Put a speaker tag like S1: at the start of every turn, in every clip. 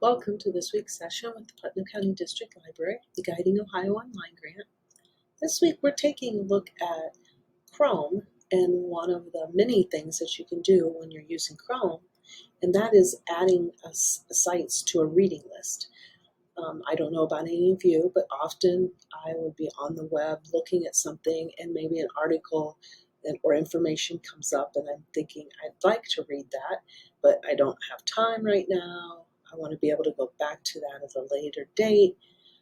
S1: Welcome to this week's session with the Putnam County District Library, the Guiding Ohio Online Grant. This week we're taking a look at Chrome and one of the many things that you can do when you're using Chrome, and that is adding sites to a reading list. I don't know about any of you, but often I would be on the web looking at something and maybe an article or information comes up and I'm thinking I'd like to read that, but I don't have time right now. I want to be able to go back to that at a later date.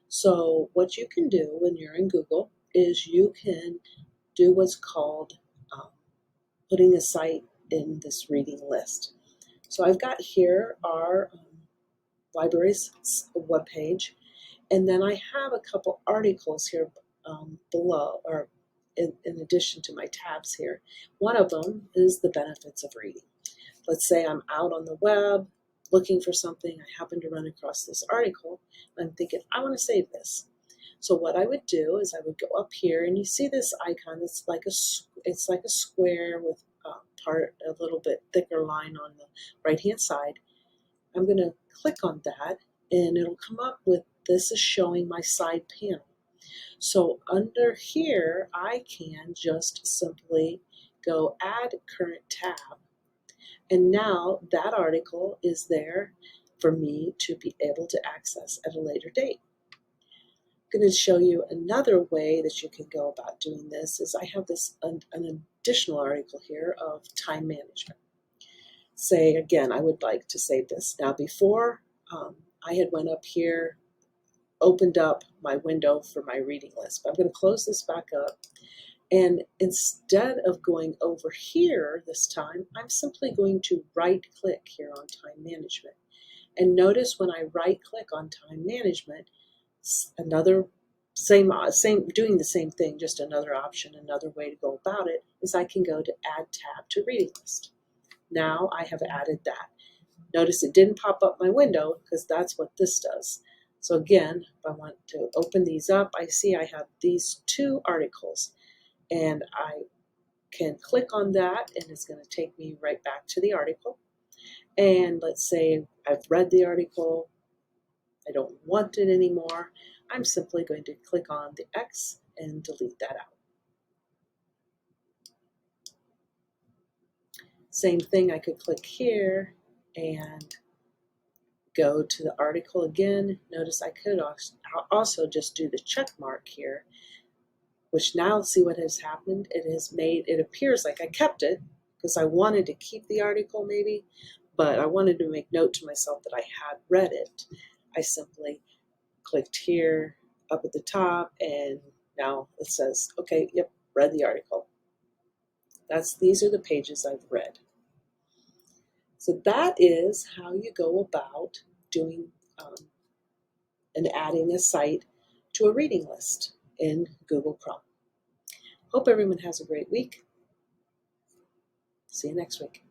S1: So what you can do when you're in Google is you can do what's called putting a site in this reading list. So I've got here our library's webpage, and then I have a couple articles here below, or in addition to my tabs here. One of them is the benefits of reading. Let's say I'm out on the web looking for something. I happen to run across this article. And I'm thinking, I want to save this. So what I would do is I would go up here, and you see this icon. It's like a square with a little bit thicker line on the right-hand side. I'm going to click on that, and it'll come up with this is showing my side panel. So under here, I can just simply go add current tab. And now that article is there for me to be able to access at a later date. I'm going to show you another way that you can go about doing this. Is I have this an additional article here of time management. Say again, I would like to save this. Now before I had went up here, opened up my window for my reading list. But I'm going to close this back up. And instead of going over here this time, I'm simply going to right click here on time management. And notice when I right click on time management, doing the same thing, just another option, another way to go about it is I can go to add tab to reading list. Now I have added that. Notice it didn't pop up my window because that's what this does. So again, if I want to open these up, I see I have these two articles, and I can click on that and it's going to take me right back to the article. And let's say I've read the article, I don't want it anymore. I'm simply going to click on the X and delete that out. Same thing, I could click here and go to the article again. Notice I could also just do the check mark here, which now see what has happened. It appears like I kept it because I wanted to keep the article maybe, but I wanted to make note to myself that I had read it. I simply clicked here up at the top, and now it says, okay, yep, read the article. These are the pages I've read. So that is how you go about doing and adding a site to a reading list in Google Chrome. Hope everyone has a great week. See you next week.